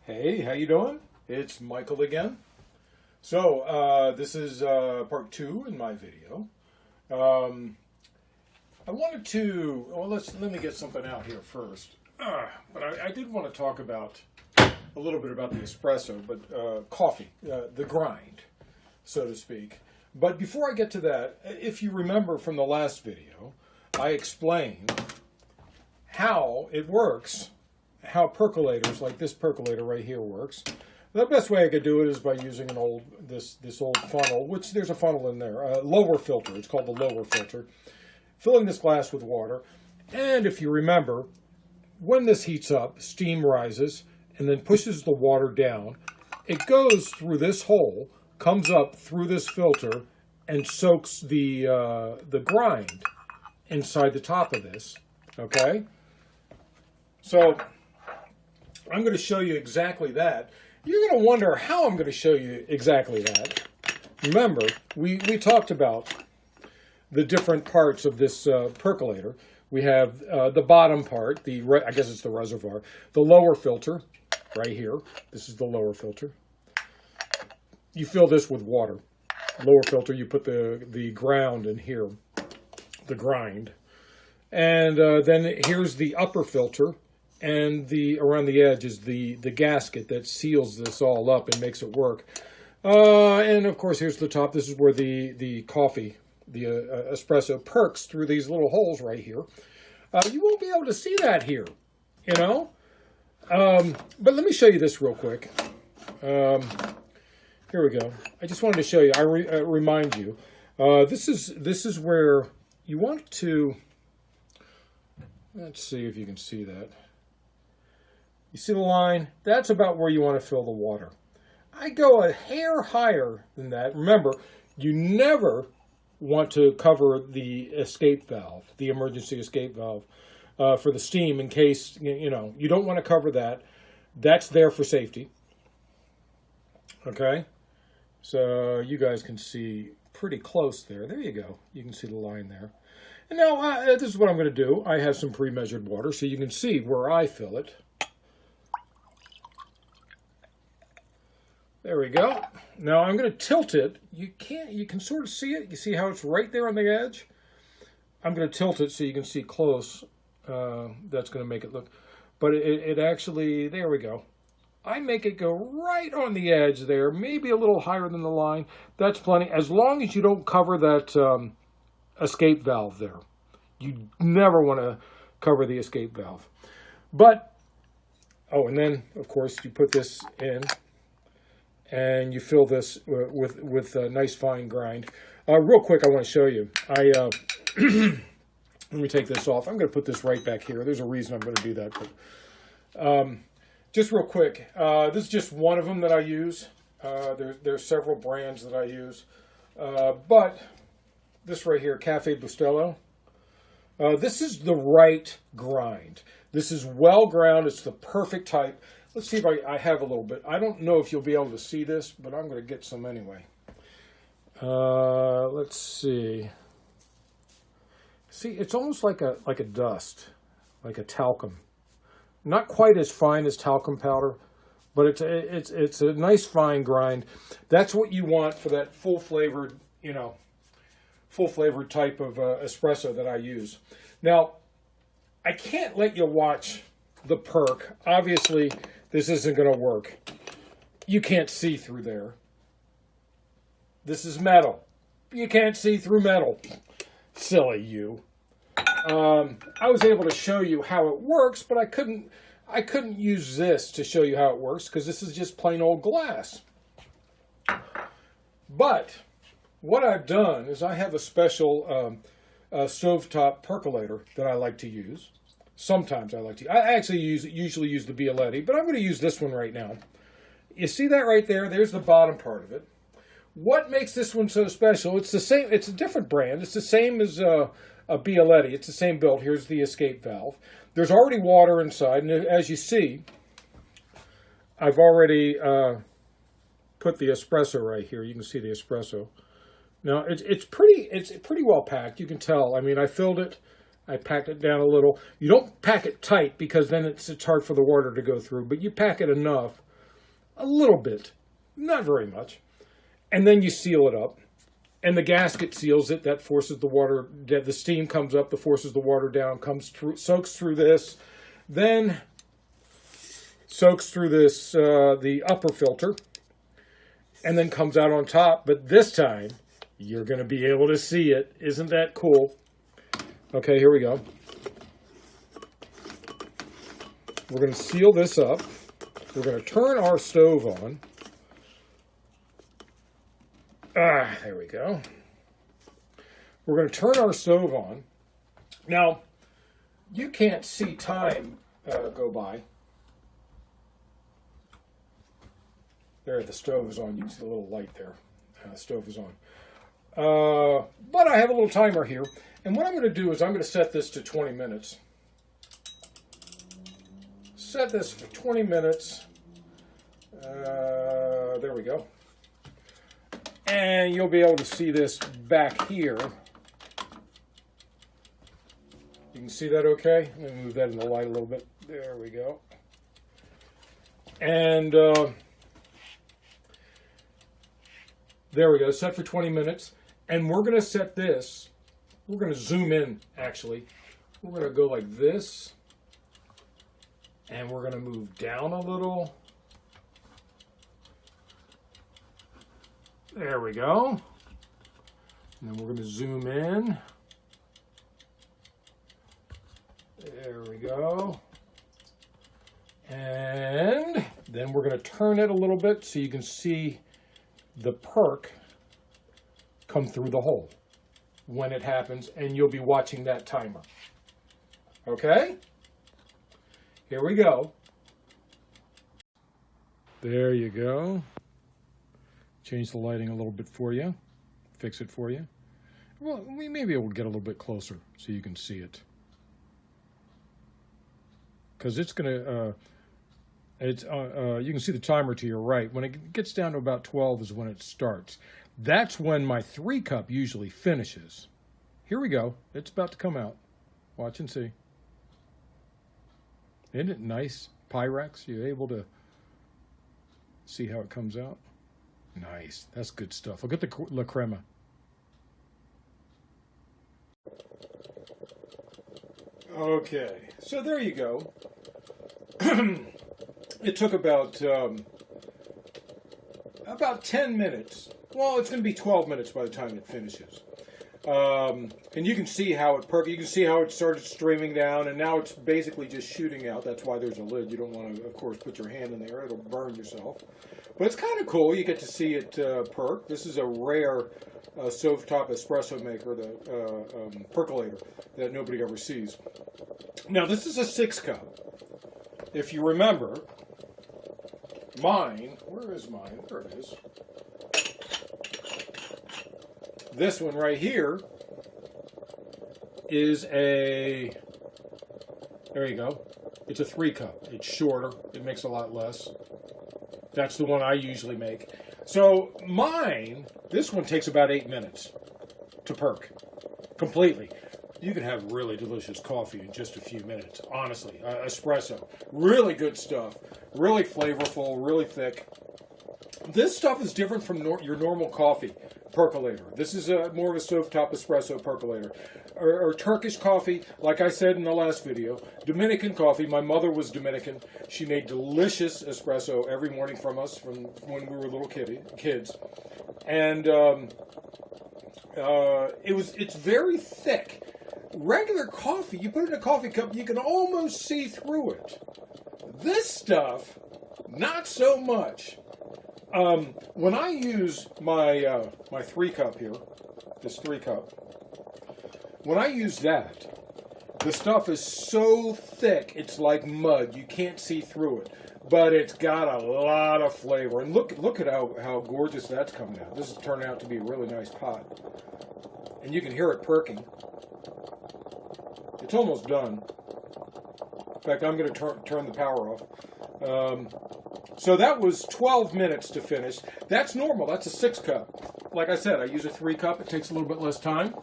Hey, how you doing? It's Michael again. So, this is part two in my video. I wanted to, well, let me get something out here first. But I did want to talk about a little bit about the espresso, but coffee, the grind, so to speak. But before I get to that, if you remember from the last video, I explained how it works, how percolators like this percolator right here works. The best way I could do it is by using an old this old funnel, which there's a funnel in there, a lower filter. It's called the lower filter. Filling this glass with water, and if you remember, when this heats up, steam rises and then pushes the water down. It goes through this hole, comes up through this filter, and soaks the grind inside the top of this. Okay, so I'm going to show you exactly that. You're going to wonder how I'm going to show you exactly that. Remember, we talked about the different parts of this percolator. We have the bottom part, I guess it's the reservoir, the lower filter right here. This is the lower filter. You fill this with water. Lower filter, you put the ground in here, the grind. And then here's the upper filter. And around the edge is the gasket that seals this all up and makes it work. And of course, here's the top. This is where the coffee, the espresso, perks through these little holes right here. You won't be able to see that here, you know. But let me show you this real quick. Here we go. I just wanted to show you. I remind you. This is where you want to. Let's see if you can see that. You see the line? That's about where you want to fill the water. I go a hair higher than that. Remember, you never want to cover the escape valve, the emergency escape valve for the steam in case, you don't want to cover that. That's there for safety. Okay? So you guys can see pretty close there. There you go. You can see the line there. And now this is what I'm going to do. I have some pre-measured water so you can see where I fill it. There we go. Now I'm going to tilt it. You can sort of see it. You see how it's right there on the edge? I'm going to tilt it so you can see close. That's going to make it look, but it actually, there we go. I make it go right on the edge there, maybe a little higher than the line. That's plenty, as long as you don't cover that escape valve there. You never want to cover the escape valve. But, and then, of course, you put this in. And you fill this with a nice fine grind. Real quick, I want to show you. Let me take this off. I'm going to put this right back here. There's a reason I'm going to do that. But just real quick, this is just one of them that I use. There's several brands that I use. But this right here, Cafe Bustelo, this is the right grind. This is well ground. It's the perfect type. Let's see if I have a little bit. I don't know if you'll be able to see this, but I'm going to get some anyway. Let's see. See, it's almost like a dust, like a talcum. Not quite as fine as talcum powder, but it's a nice fine grind. That's what you want for that full flavored type of espresso that I use. Now, I can't let you watch the perk. Obviously, this isn't going to work. You can't see through there. This is metal. You can't see through metal. Silly you. I was able to show you how it works, but I couldn't use this to show you how it works because this is just plain old glass. But what I've done is I have a special stovetop percolator that I like to use. Sometimes I like to. I actually usually use the Bialetti, but I'm going to use this one right now. You see that right there? There's the bottom part of it. What makes this one so special? It's the same. It's a different brand. It's the same as a Bialetti. It's the same build. Here's the escape valve. There's already water inside, and as you see, I've already put the espresso right here. You can see the espresso. Now it's pretty well packed. You can tell. I mean, I filled it. I packed it down a little. You don't pack it tight because then it's hard for the water to go through, but you pack it enough a little bit, not very much. And then you seal it up. And the gasket seals it. That forces the water, the steam comes up, that forces the water down, comes through, soaks through this, then soaks through this, the upper filter, and then comes out on top. But this time, you're going to be able to see it. Isn't that cool? Okay, here we go. We're going to seal this up. We're going to turn our stove on. There we go. We're going to turn our stove on. Now, you can't see time go by. There, the stove is on. You see the little light there. The stove is on. But I have a little timer here. And what I'm going to do is I'm going to set this to 20 minutes. Set this for 20 minutes. There we go. And you'll be able to see this back here. You can see that okay? Let me move that in the light a little bit. There we go. And there we go, set for 20 minutes. And we're going to set this, we're going to zoom in actually. We're going to go like this. And we're going to move down a little. There we go. And then we're going to zoom in. There we go. And then we're going to turn it a little bit so you can see the perk come through the hole when it happens, and you'll be watching that timer. Okay? Here we go. There you go. Change the lighting a little bit for you. Fix it for you. Well, we may be able to get a little bit closer so you can see it. Because it's going to, you can see the timer to your right. When it gets down to about 12 is when it starts. That's when my 3-cup usually finishes. Here we go. It's about to come out. Watch and see. Isn't it nice? Pyrex, you're able to see how it comes out. Nice. That's good stuff. Look at the La Crema. Okay, so there you go. It took about 10 minutes. Well, it's going to be 12 minutes by the time it finishes. And you can see how it perked. You can see how it started streaming down, and now it's basically just shooting out. That's why there's a lid. You don't want to, of course, put your hand in there. It'll burn yourself. But it's kind of cool. You get to see it perk. This is a rare stovetop espresso maker, the Percolator, that nobody ever sees. Now, this is a 6-cup. If you remember, mine, where is mine? There it is. This one right here is a, there you go. It's a 3-cup. It's shorter. It makes a lot less. That's the one I usually make. So mine, this one takes about 8 minutes to perk completely. You can have really delicious coffee in just a few minutes, honestly. Espresso. Really good stuff. Really flavorful, really thick. This stuff is different from your normal coffee percolator. This is more of a stovetop espresso percolator. Or Turkish coffee, like I said in the last video. Dominican coffee. My mother was Dominican. She made delicious espresso every morning from us from when we were little kids. And it's very thick. Regular coffee, you put it in a coffee cup, you can almost see through it. This stuff, not so much. When I use my 3-cup here, this 3-cup, when I use that, the stuff is so thick, it's like mud. You can't see through it. But it's got a lot of flavor. And look at how gorgeous that's coming out. This is turning out to be a really nice pot. And you can hear it perking. It's almost done. In fact, I'm going to turn the power off. So that was 12 minutes to finish. That's normal. That's a 6-cup. Like I said, I use a 3-cup. It takes a little bit less time.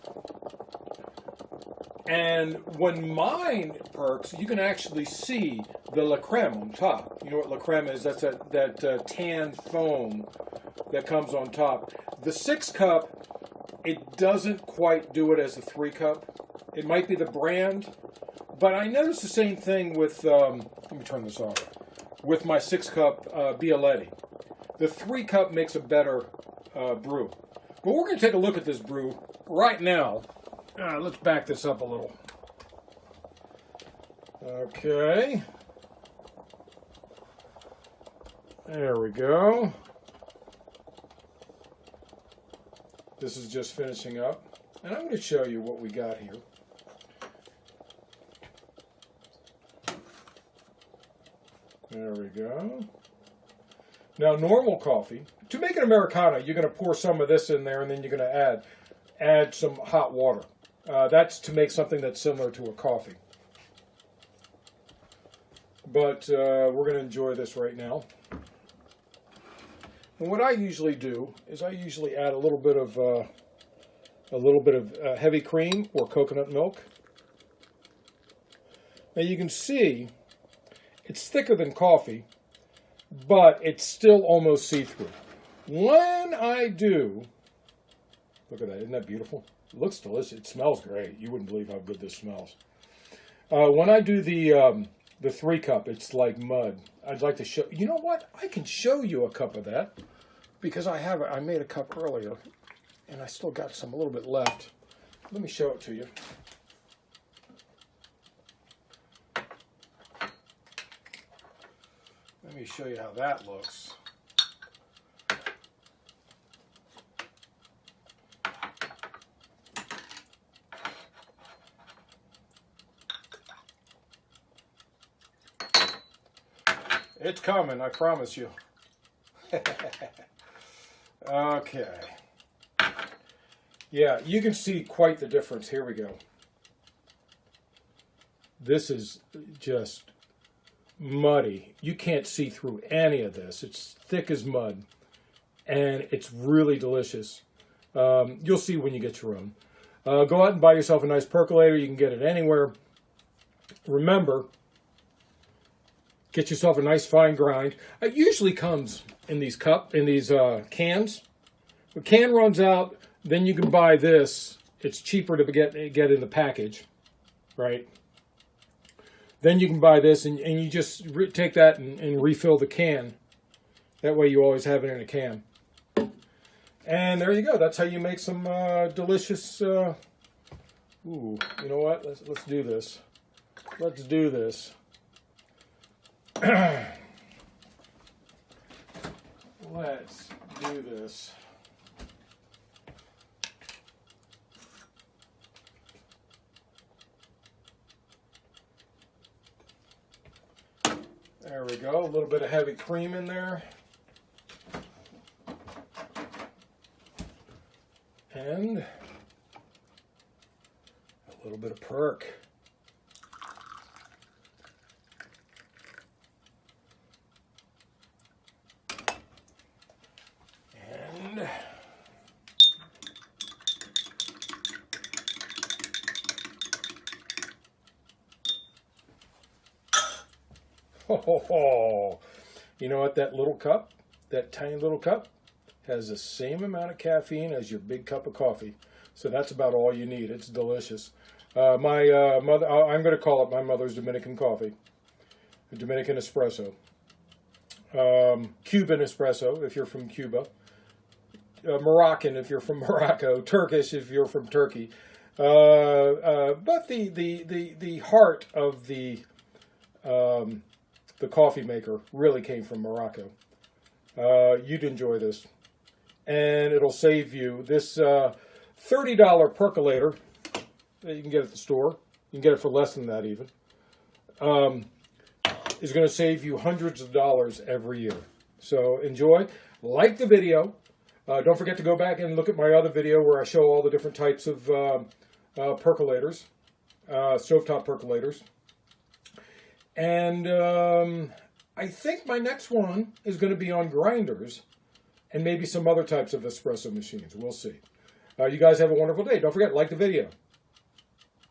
And when mine perks, you can actually see the la creme on top. You know what la creme is? That's that tan foam that comes on top. The 6-cup, it doesn't quite do it as the 3-cup. It might be the brand, but I noticed the same thing with, let me turn this off, with my 6-cup Bialetti. The 3-cup makes a better brew. But we're going to take a look at this brew right now. Let's back this up a little. Okay. There we go. This is just finishing up. And I'm going to show you what we got here. There we go. Now, normal coffee, to make an Americano, you're going to pour some of this in there, and then you're going to add some hot water. That's to make something that's similar to a coffee. But we're going to enjoy this right now. And what I usually do is I usually add a little bit of heavy cream or coconut milk. Now you can see it's thicker than coffee, but it's still almost see-through. When I do, look at that, isn't that beautiful? It looks delicious. It smells great. You wouldn't believe how good this smells. When I do the 3-cup, it's like mud. I'd like to show, you know what? I can show you a cup of that because I made a cup earlier and I still got a little bit left. Let me show it to you. Let me show you how that looks. It's coming, I promise you. Okay. Yeah, you can see quite the difference. Here we go. This is just muddy. You can't see through any of this. It's thick as mud, and it's really delicious. You'll see when you get your own. Go out and buy yourself a nice percolator. You can get it anywhere. Remember, get yourself a nice fine grind. It usually comes in these cans. The can runs out, then you can buy this. It's cheaper to get in the package, right? Then you can buy this, and you just take that and refill the can. That way you always have it in a can. And there you go. That's how you make some delicious... Ooh, you know what? Let's do this. Let's do this. Let's do this. There we go, a little bit of heavy cream in there. And a little bit of perk. And oh, you know what, that little cup, that tiny little cup, has the same amount of caffeine as your big cup of coffee. So that's about all you need. It's delicious. My mother, I'm going to call it my mother's Dominican coffee. Dominican espresso. Cuban espresso if you're from Cuba. Moroccan if you're from Morocco. Turkish if you're from Turkey. But the heart of the coffee maker really came from Morocco. You'd enjoy this. And it'll save you this $30 percolator that you can get at the store. You can get it for less than that even. Is going to save you hundreds of dollars every year. So enjoy. Like the video. Don't forget to go back and look at my other video where I show all the different types of percolators, stovetop percolators. And I think my next one is going to be on grinders and maybe some other types of espresso machines. We'll see. You guys have a wonderful day. Don't forget, like the video.